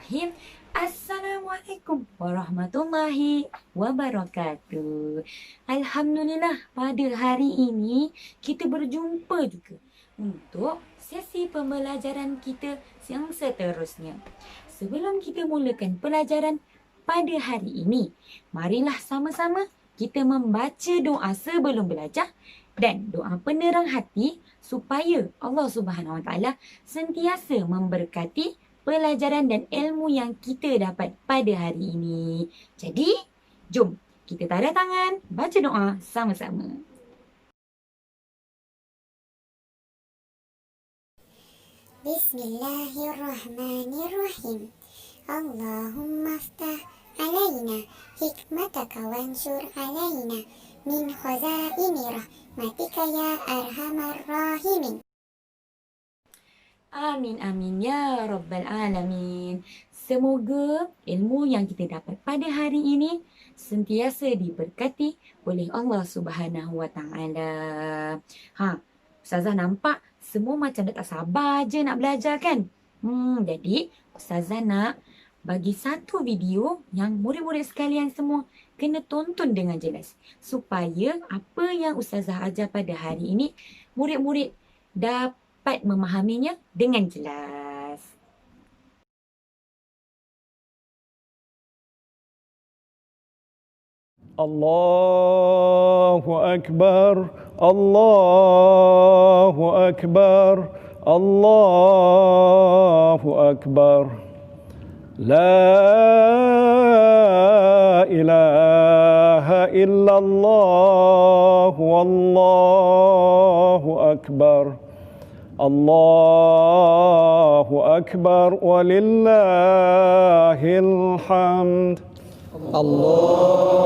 Bismillahirrahmanirrahim. Assalamualaikum warahmatullahi wabarakatuh. Alhamdulillah, pada hari ini kita berjumpa juga untuk sesi pembelajaran kita yang seterusnya. Sebelum kita mulakan pelajaran pada hari ini, marilah sama-sama kita membaca doa sebelum belajar dan doa penerang hati supaya Allah Subhanahu Wa Taala sentiasa memberkati pelajaran dan ilmu yang kita dapat pada hari ini. Jadi, jom kita tanda tangan, baca doa sama-sama. Bismillahirrahmanirrahim. Allahumma aftah alaina hikmataka wansur alaina min khazaini rahmatika ya arhamar rahimin. Amin, amin, ya Rabbal Alamin. Semoga ilmu yang kita dapat pada hari ini sentiasa diberkati oleh Allah Subhanahu Wa Taala. Ustazah nampak semua macam dah tak sabar je nak belajar kan? Jadi Ustazah nak bagi satu video yang murid-murid sekalian semua kena tonton dengan jelas. Supaya apa yang Ustazah ajar pada hari ini, murid-murid dapat memahaminya dengan jelas. Allahu Akbar, Allahu Akbar, Allahu Akbar. La ilaha illallah, wallahu akbar. Allahu akbar walillahil hamd. Allahu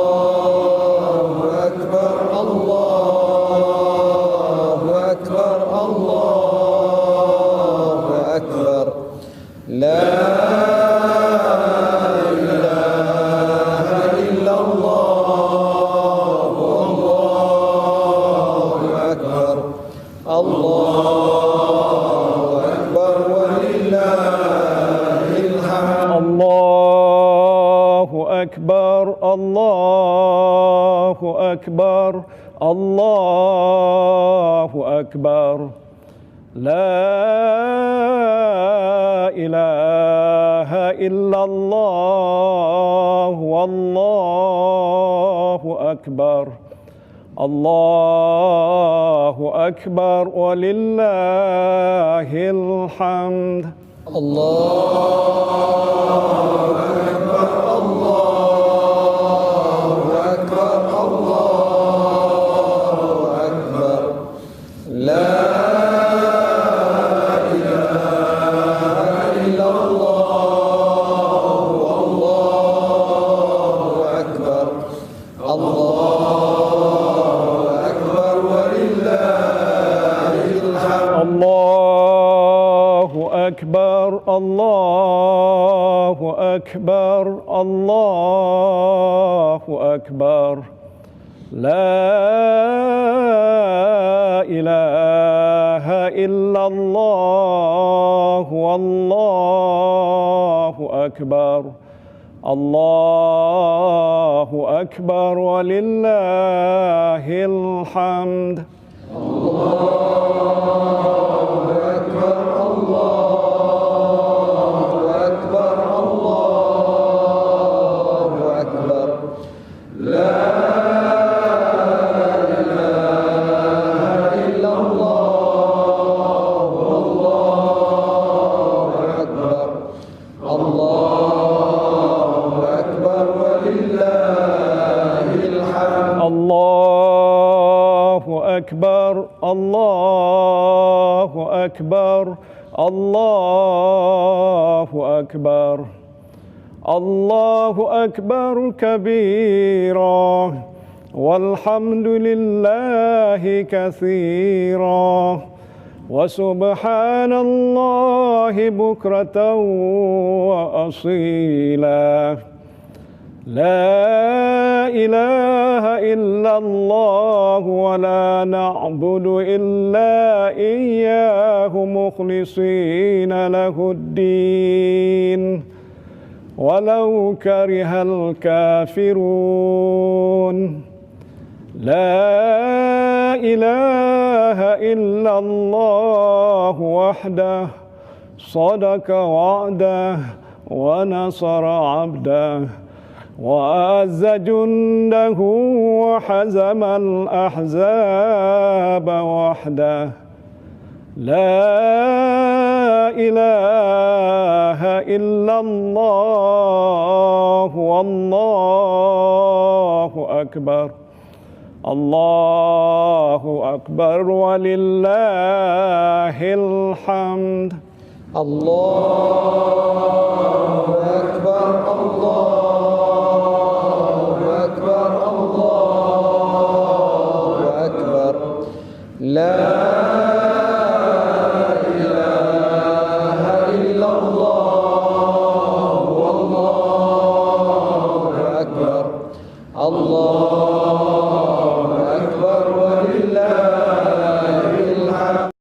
Akbar, Allahu Akbar, Allahu Akbar. La ilaha illallah, Allahu Akbar. Allahu Akbar walillahil hamd. Allahu akbar, Allahu akbar, Allahu akbar. La ilaha illallah, wallahu akbar. Allahu akbar walillahil hamd. Allahu Akbar, Allahu Akbar, Allahu Akbar. La ilaha illallah, Allahu Akbar. Allahu Akbar walillahil hamd. Allahu akbar, Allahu akbar, Allahu akbar. La ilaha illallah, wallahu akbar. Allahu akbar walillahil hamd. Allahu akbar, Allahu akbar, Allahu akbar. Allahu akbar kabira, walhamdulillahi katsira, wa subhanallahi bukratan wa asila. La ilaha illallah wa la na'budu illa iyyahu mukhlisina lahuddin. ولو كره الكافرون لا إله إلا الله وحده صدق وعده ونصر عبده وأعز جنده وحزم الأحزاب وحده لا إله إلا الله والله أكبر الله أكبر ولله الحمد الله أكبر الله أكبر الله أكبر لا إله إلا الله والله أكبر الله أكبر ولله الحمد.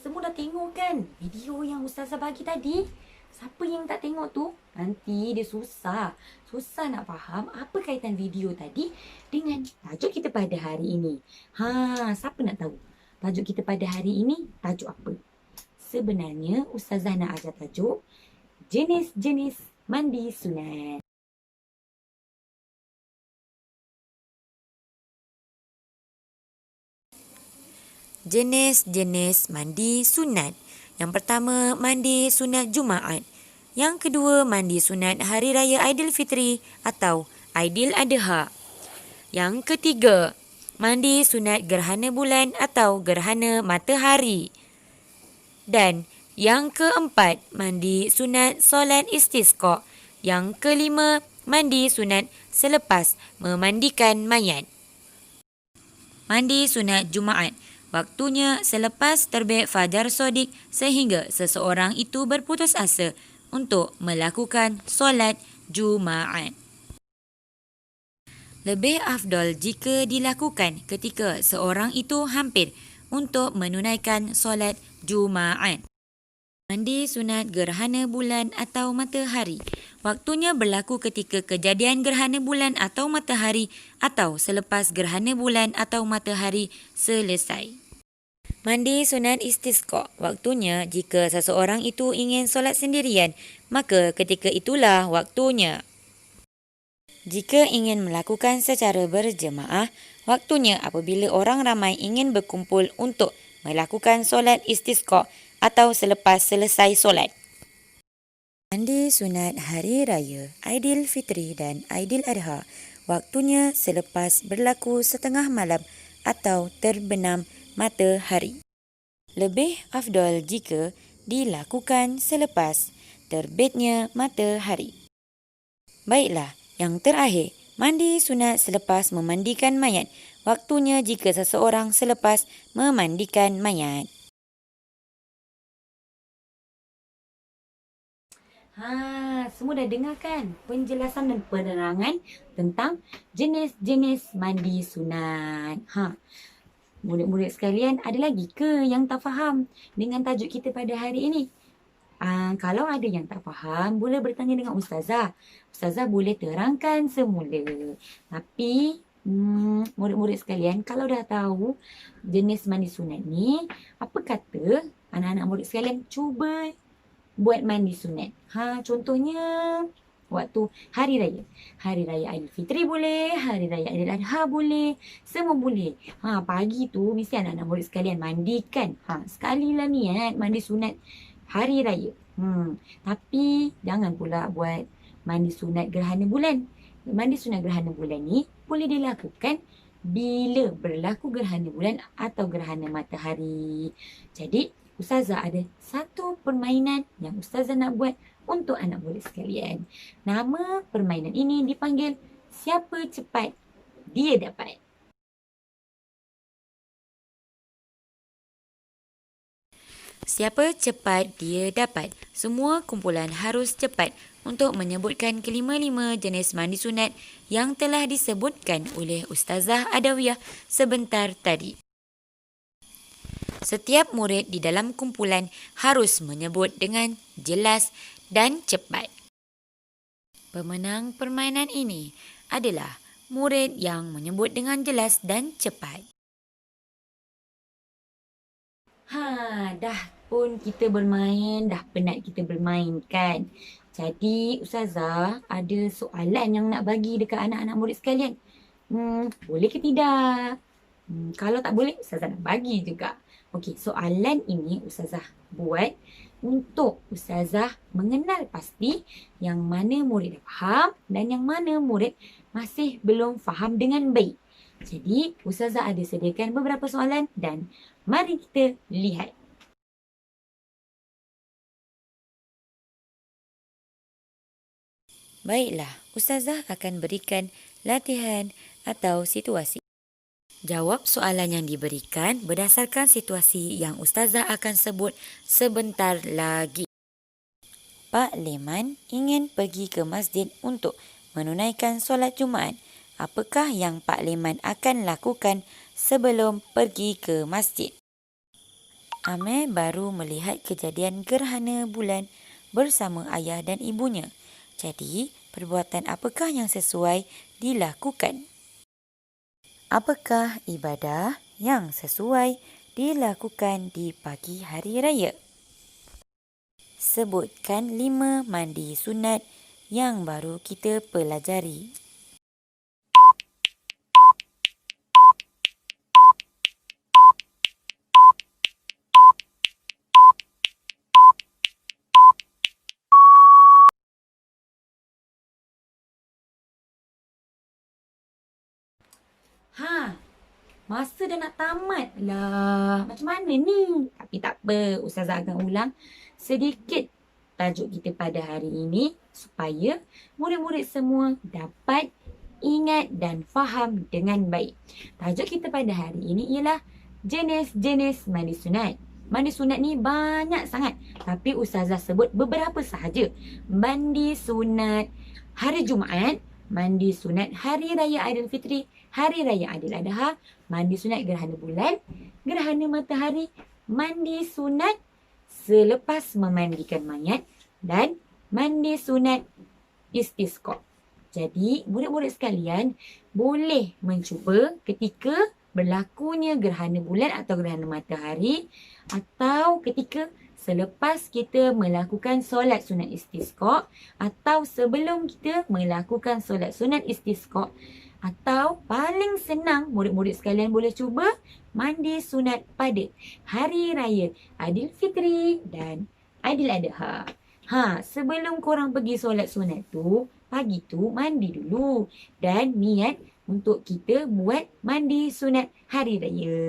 Semua dah tengok kan video yang Ustazah bagi tadi? Siapa yang tak tengok tu? Nanti dia susah. Susah nak faham apa kaitan video tadi dengan tajuk kita pada hari ini. Siapa nak tahu? Tajuk kita pada hari ini tajuk apa? Sebenarnya Ustazah nak ajar tajuk jenis-jenis mandi sunat. Jenis-jenis mandi sunat. Yang pertama, mandi sunat Jumaat. Yang kedua, mandi sunat Hari Raya Aidilfitri atau Aidil Adha. Yang ketiga, mandi sunat gerhana bulan atau gerhana matahari. Dan yang keempat, mandi sunat solat istisqa. Yang kelima, mandi sunat selepas memandikan mayat. Mandi sunat Jumaat. Waktunya selepas terbit fajar sodik sehingga seseorang itu berputus asa untuk melakukan solat Jumaat. Lebih afdal jika dilakukan ketika seorang itu hampir untuk menunaikan solat Jumaat. Mandi sunat gerhana bulan atau matahari. Waktunya berlaku ketika kejadian gerhana bulan atau matahari atau selepas gerhana bulan atau matahari selesai. Mandi sunat istisqa. Waktunya jika seseorang itu ingin solat sendirian, maka ketika itulah waktunya. Jika ingin melakukan secara berjemaah, waktunya apabila orang ramai ingin berkumpul untuk melakukan solat istisqa atau selepas selesai solat. Mandi sunat Hari Raya Aidilfitri dan Aidil Adha. Waktunya selepas berlaku setengah malam atau terbenam matahari. Lebih afdal jika dilakukan selepas terbitnya matahari. Baiklah, yang terakhir, mandi sunat selepas memandikan mayat. Waktunya jika seseorang selepas memandikan mayat. Semua dah dengar kan penjelasan dan penerangan tentang jenis-jenis mandi sunat. Murid-murid sekalian, ada lagi ke yang tak faham dengan tajuk kita pada hari ini? Kalau ada yang tak faham, boleh bertanya dengan Ustazah. Ustazah boleh terangkan semula. Tapi murid-murid sekalian, kalau dah tahu jenis mandi sunat ni, apa kata anak-anak murid sekalian cuba buat mandi sunat. Contohnya waktu hari raya. Hari raya Aidilfitri boleh, hari raya Aidil Adha boleh, semua boleh. Pagi tu mesti anak-anak murid sekalian mandikan. Sekalilah niat mandi sunat hari raya. Tapi jangan pula buat mandi sunat gerhana bulan. Mandi sunat gerhana bulan ni boleh dilakukan bila berlaku gerhana bulan atau gerhana matahari. Jadi, Ustazah ada satu permainan yang Ustazah nak buat untuk anak murid sekalian. Nama permainan ini dipanggil Siapa Cepat Dia Dapat. Siapa cepat dia dapat. Semua kumpulan harus cepat untuk menyebutkan kelima-lima jenis mandi sunat yang telah disebutkan oleh Ustazah Adawiyah sebentar tadi. Setiap murid di dalam kumpulan harus menyebut dengan jelas dan cepat. Pemenang permainan ini adalah murid yang menyebut dengan jelas dan cepat. Dah pun kita bermain, dah penat kita bermain kan. Jadi Ustazah ada soalan yang nak bagi dekat anak-anak murid sekalian. Boleh ke tidak? Kalau tak boleh, Ustazah nak bagi juga. Okey, soalan ini Ustazah buat untuk Ustazah mengenal pasti yang mana murid dah faham dan yang mana murid masih belum faham dengan baik. Jadi, Ustazah ada sediakan beberapa soalan dan mari kita lihat. Baiklah, Ustazah akan berikan latihan atau situasi. Jawab soalan yang diberikan berdasarkan situasi yang Ustazah akan sebut sebentar lagi. Pak Leman ingin pergi ke masjid untuk menunaikan solat Jumaat. Apakah yang Pak Leman akan lakukan sebelum pergi ke masjid? Amir baru melihat kejadian gerhana bulan bersama ayah dan ibunya. Jadi, perbuatan apakah yang sesuai dilakukan? Apakah ibadah yang sesuai dilakukan di pagi hari raya? Sebutkan 5 mandi sunat yang baru kita pelajari. Masa dah nak tamat lah. Macam mana ni? Tapi tak apa, Ustazah akan ulang sedikit tajuk kita pada hari ini supaya murid-murid semua dapat ingat dan faham dengan baik. Tajuk kita pada hari ini ialah jenis-jenis mandi sunat. Mandi sunat ni banyak sangat, tapi Ustazah sebut beberapa sahaja. Mandi sunat hari Jumaat, mandi sunat hari raya Aidilfitri, hari raya Aidil Adha, mandi sunat gerhana bulan, gerhana matahari, mandi sunat selepas memandikan mayat dan mandi sunat istisqa. Jadi, murid-murid sekalian boleh mencuba ketika berlakunya gerhana bulan atau gerhana matahari atau ketika selepas kita melakukan solat sunat istisqa atau sebelum kita melakukan solat sunat istisqa. Atau paling senang murid-murid sekalian boleh cuba mandi sunat pada hari raya Aidilfitri dan Aidil Adha. Sebelum korang pergi solat sunat tu, pagi tu mandi dulu dan niat untuk kita buat mandi sunat hari raya.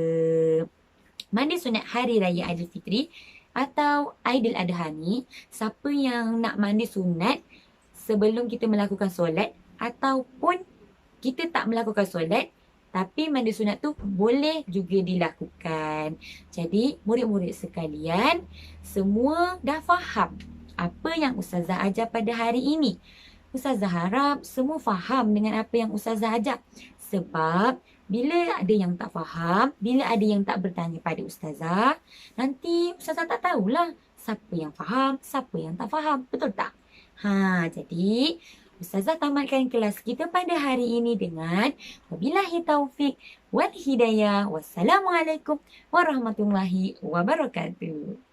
Mandi sunat hari raya Aidilfitri atau Aidil Adha ni, siapa yang nak mandi sunat sebelum kita melakukan solat ataupun kita tak melakukan solat, tapi mandi sunat tu boleh juga dilakukan. Jadi, murid-murid sekalian, semua dah faham apa yang Ustazah ajar pada hari ini. Ustazah harap semua faham dengan apa yang Ustazah ajar. Sebab, bila ada yang tak faham, bila ada yang tak bertanya pada Ustazah, nanti Ustazah tak tahulah siapa yang faham, siapa yang tak faham. Betul tak? Jadi, Ustazah tamatkan kelas kita pada hari ini dengan wabillahi taufik wal hidayah. Wassalamualaikum warahmatullahi wabarakatuh.